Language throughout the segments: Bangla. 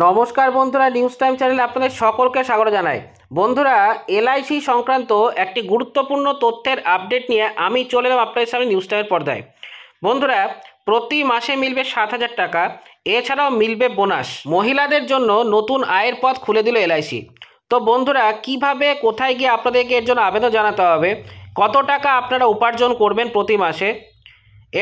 নমস্কার বন্ধুরা, নিউজ টাইম চ্যানেলে আপনাদের সকলকে স্বাগত জানাই। বন্ধুরা, এলআইসি সংক্রান্ত একটি গুরুত্বপূর্ণ তথ্যের আপডেট নিয়ে আমি চলে এলাম আপনাদের সামনে নিউজ টাইমের পর্দায়। বন্ধুরা, প্রতি মাসে মিলবে 7,000 টাকা, এছাড়াও মিলবে বোনাস। মহিলাদের জন্য নতুন আয়ের পথ খুলে দিল এলআইসি। তো বন্ধুরা, কিভাবে কোথায় গিয়ে আপনাদেরকে এর জন্য আবেদন জানাতে হবে, কত টাকা আপনারা উপার্জন করবেন প্রতি মাসে,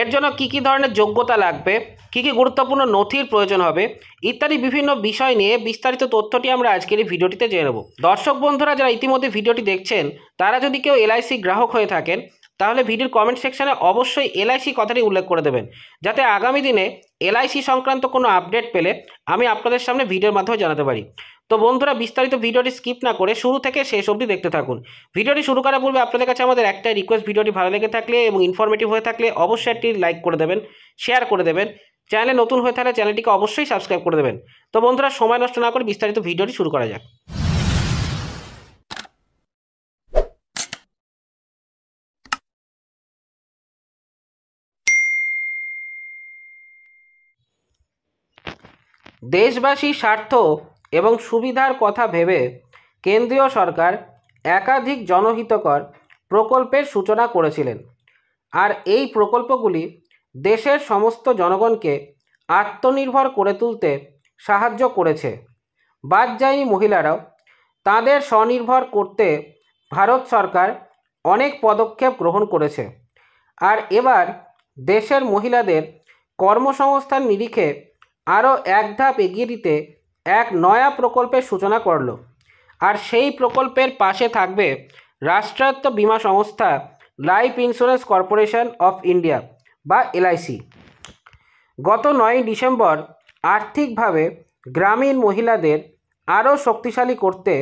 এর জন্য কী কী ধরনের যোগ্যতা লাগবে, কী কী গুরুত্বপূর্ণ নথির প্রয়োজন হবে ইত্যাদি বিভিন্ন বিষয় নিয়ে বিস্তারিত তথ্যটি আমরা আজকের এই ভিডিওটিতে জেনে নেব। দর্শক বন্ধুরা, যারা ইতিমধ্যে ভিডিওটি দেখছেন তারা যদি কেউ এলআইসি গ্রাহক হয়ে থাকেন তাহলে ভিডিওর কমেন্ট সেকশানে অবশ্যই এলআইসি কথাটি উল্লেখ করে দেবেন, যাতে আগামী দিনে এলআইসি সংক্রান্ত কোনো আপডেট পেলে আমি আপনাদের সামনে ভিডিওর মাধ্যমে জানাতে পারি। তো বন্ধুরা, বিস্তারিত ভিডিওটি স্কিপ না করে শুরু থেকে শেষ অবধি দেখতে থাকুন। ভিডিওটি শুরু করার পূর্বে আপনাদের কাছে আমাদের একটাই রিকোয়েস্ট, ভিডিওটি ভালো লেগে থাকলে এবং ইনফরমেটিভ হয়ে থাকলে অবশ্যই একটি লাইক করে দেবেন, শেয়ার করে দেবেন। চ্যানেলে নতুন হয়ে থাকলে চ্যানেলটিকে অবশ্যই সাবস্ক্রাইব করে দেবেন। তো বন্ধুরা, সময় নষ্ট না করে বিস্তারিত ভিডিওটি শুরু করা যাক। দেশবাসীর স্বার্থ এবং সুবিধার কথা ভেবে কেন্দ্রীয় সরকার একাধিক জনহিতকর প্রকল্পের সূচনা করেছিলেন, আর এই প্রকল্পগুলি দেশের সমস্ত জনগণকে আত্মনির্ভর করে তুলতে সাহায্য করেছে। বাদজায়ী মহিলারাও তাদের স্বনির্ভর করতে ভারত সরকার অনেক পদক্ষেপ গ্রহণ করেছে। আর এবার দেশের মহিলাদের কর্মসংস্থান নিরিখে আরও এক ধাপ এগিয়ে দিতে এক নয়া প্রকল্পের সূচনা করল। আর সেই প্রকল্পের পাশে থাকবে রাষ্ট্রায়ত্ত বীমা সংস্থা life insurance corporation of India বা এলআইসি। গত 9 ডিসেম্বর আর্থিকভাবে গ্রামীণ মহিলাদের আরও শক্তিশালী করতে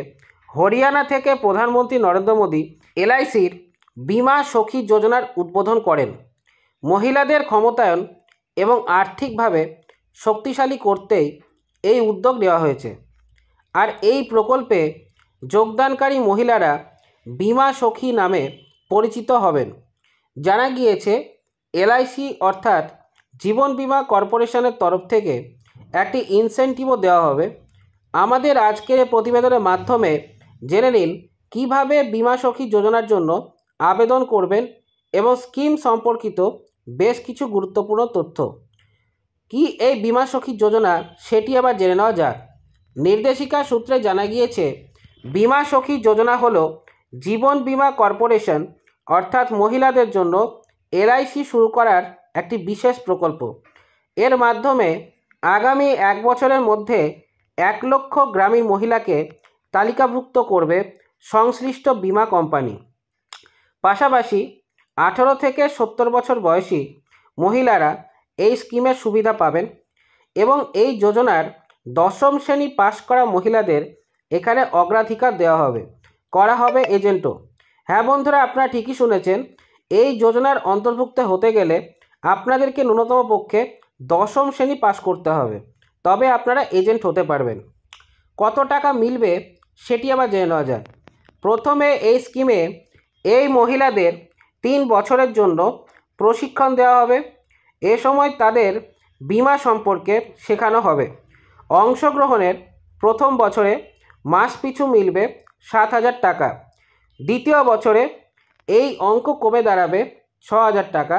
হরিয়ানা থেকে প্রধানমন্ত্রী নরেন্দ্র মোদী এলআইসির বীমা সখী যোজনার উদ্বোধন করেন। মহিলাদের ক্ষমতায়ন এবং আর্থিকভাবে শক্তিশালী করতেই এই উদ্যোগ নেওয়া হয়েছে। আর এই প্রকল্পে যোগদানকারী মহিলারা বীমা সখী নামে পরিচিত হবেন। জানা গিয়েছে, এলআইসি অর্থাৎ জীবন বীমা কর্পোরেশনের তরফ থেকে একটি ইনসেন্টিভও দেওয়া হবে। আমাদের আজকের এই প্রতিবেদনের মাধ্যমে জেনে নিন কীভাবে বীমা সখী যোজনার জন্য আবেদন করবেন এবং স্কিম সম্পর্কিত বেশ কিছু গুরুত্বপূর্ণ তথ্য। কি এই বীমা সখী যোজনা সেটি আবার জেনে নেওয়া যাক। নির্দেশিকা সূত্রে জানা গিয়েছে, বীমা সখী যোজনা হলো জীবন বীমা কর্পোরেশন অর্থাৎ মহিলাদের জন্য এলআইসি শুরু করার একটি বিশেষ প্রকল্প। এর মাধ্যমে আগামী 1 বছরের মধ্যে 1 লক্ষ গ্রামীণ মহিলাকে তালিকাভুক্ত করবে সংশ্লিষ্ট বীমা কোম্পানি। পাশাপাশি 18 থেকে 70 বছর বয়সী মহিলারা এই স্কিমের সুবিধা পাবেন এবং এই যোজনার 10ম শ্রেণী পাশ করা মহিলাদের এখানে অগ্রাধিকার দেওয়া হবে, করা হবে এজেন্টও। হ্যাঁ বন্ধুরা, আপনারা ঠিকই শুনেছেন, এই যোজনার অন্তর্ভুক্ত হতে গেলে আপনাদেরকে ন্যূনতম পক্ষে 10ম শ্রেণী পাশ করতে হবে, তবে আপনারা এজেন্ট হতে পারবেন। কত টাকা মিলবে সেটি আবার জেনে নেওয়া যায়। প্রথমে এই স্কিমে এই মহিলাদের 3 বছরের জন্য প্রশিক্ষণ দেওয়া হবে। এ সময় তাদের বীমা সম্পর্কে শেখানো হবে। অংশগ্রহণের প্রথম বছরে মাস পিছু মিলবে 7,000 টাকা। দ্বিতীয় বছরে এই অঙ্ক কমে দাঁড়াবে 6,000 টাকা।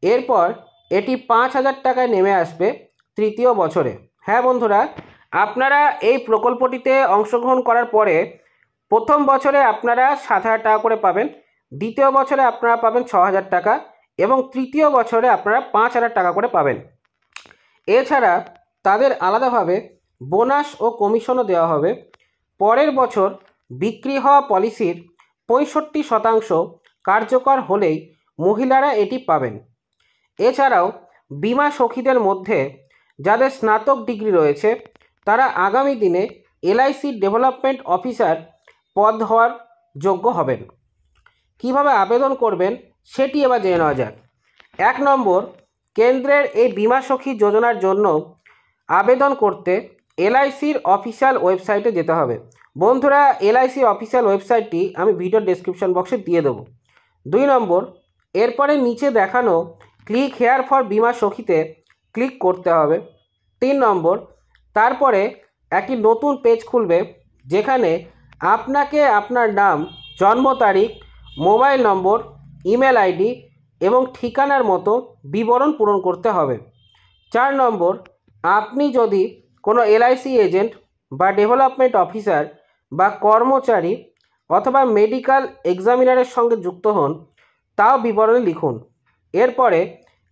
এরপর এটি 5,000 টাকায় নেমে আসবে তৃতীয় বছরে। হ্যাঁ বন্ধুরা, আপনারা এই প্রকল্পটিতে অংশগ্রহণ করার পরে প্রথম বছরে আপনারা 7,000 টাকা করে পাবেন, দ্বিতীয় বছরে আপনারা পাবেন 6,000 টাকা এবং তৃতীয় বছরে আপনারা 5,000 টাকা করে পাবেন। এছাড়া তাদের আলাদাভাবে বোনাস ও কমিশনও দেওয়া হবে। পরের বছর বিক্রি হওয়া পলিসির 65% কার্যকর হলেই মহিলারা এটি পাবেন। এছাড়াও বীমা সখীদের মধ্যে যাদের স্নাতক ডিগ্রি রয়েছে তারা আগামী দিনে এলআইসি ডেভেলপমেন্ট অফিসার পদ হওয়ার যোগ্য হবেন। কিভাবে আবেদন করবেন সেটি এবার জেনে নেওয়া যাক। 1 নম্বর, কেন্দ্রের এই বীমা সখী যোজনার জন্য আবেদন করতে এলআইসির অফিসিয়াল ওয়েবসাইটে যেতে হবে। বন্ধুরা, এলআইসি অফিসিয়াল ওয়েবসাইটটি আমি ভিডিও ডেসক্রিপশন বক্সে দিয়ে দেবো। 2 নম্বর, এরপরে নিচে দেখানো ক্লিক হেয়ার ফর বীমা সখীতে ক্লিক করতে হবে। 3 নম্বর, তারপরে একটি নতুন পেজ খুলবে, যেখানে আপনাকে আপনার নাম, জন্ম তারিখ, মোবাইল নম্বর, ইমেল আইডি এবং ঠিকানার মতো বিবরণ পূরণ করতে হবে। 4 নম্বর, আপনি যদি কোনো এলআইসি এজেন্ট বা ডেভেলপমেন্ট অফিসার বা কর্মচারী অথবা মেডিকেল এক্সামিনারের সঙ্গে যুক্ত হন, তাও বিবরণে লিখুন। এরপরে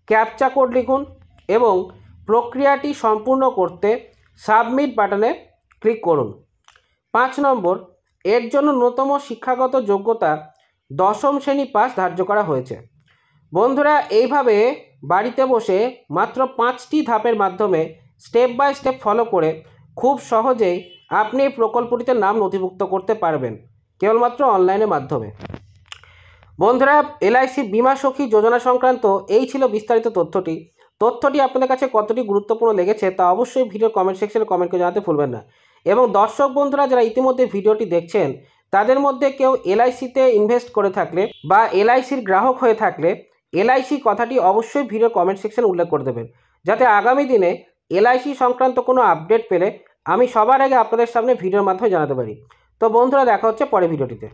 ক্যাপচা কোড লিখুন এবং প্রক্রিয়াটি সম্পূর্ণ করতে সাবমিট বাটনে ক্লিক করুন। 5 নম্বর, এর জন্য ন্যূনতম শিক্ষাগত যোগ্যতা 10ম শ্রেণী পাস ধার্য করা হয়েছে। বন্ধুরা, এইভাবে বাড়িতে বসে মাত্র 5টি ধাপের মাধ্যমে স্টেপ বাই স্টেপ ফলো করে খুব সহজেই আপনি এই প্রকল্পটিতে নাম নথিভুক্ত করতে পারবেন, কেবলমাত্র অনলাইনের মাধ্যমে। বন্ধুরা, এলআইসি বীমা সখী যোজনা সংক্রান্ত এই ছিল বিস্তারিত তথ্যটি আপনাদের কাছে কতটি গুরুত্বপূর্ণ লেগেছে তা অবশ্যই ভিডিও কমেন্ট সেকশনে কমেন্ট করে জানাতে ভুলবেন না। এবং দর্শক বন্ধুরা যারা ইতিমধ্যে ভিডিওটি দেখছেন, তাদের মধ্যে কেউ এলআইসিতে ইনভেস্ট করে থাকলে বা এলআইসির গ্রাহক হয়ে থাকলে এলআইসি কথাটি অবশ্যই ভিডিও কমেন্ট সেকশনে উল্লেখ করে দেবেন, যাতে আগামী দিনে এলআইসি সংক্রান্ত কোনো আপডেট পেলে আমি সবার আগে আপনাদের সামনে ভিডিওর মাধ্যমে জানাতে পারি। তো বন্ধুরা, দেখা হচ্ছে পরের ভিডিওটিতে।